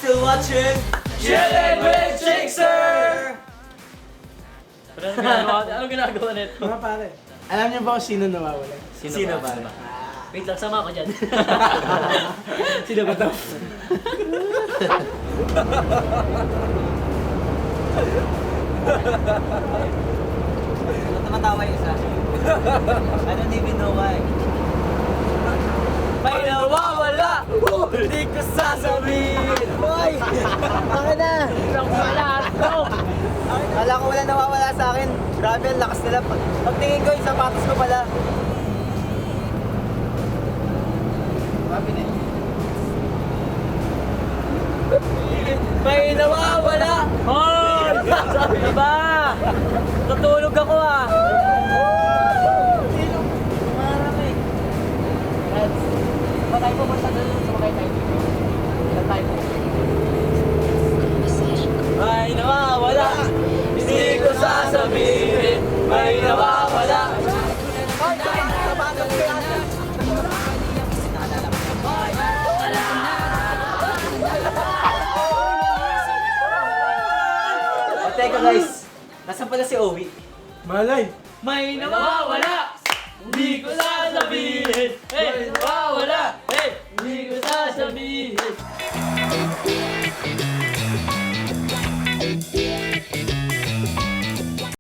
still watching Chilling with Jixer! Ano ginagawa nito? Mga pare, alam niyo ba kung sino nawawala? Sino ba? Wait lang, sama ako dyan. Sino ba ito? Ba't tumatawa yung isa? I don't even know why. May nawawala! Hindi ko sasabihin! Hoy! Bakit na? Isang wala ito! Kala ko wala nawawala sa akin. Grabe, ang lakas nila. Pagtingin ko, yung sapatos ko pala. May nawawala! Hoy! Sabi na ba? Natulog ako ah! Ba tayo pupunta doon sa mga tayo? Ilan tayo po? May nawawala! Hindi ko sasabihin! May nawawala! Teka guys, nasaan pala si Owi? Malay! May nawawala! Hindi ko sasabihin! Hey!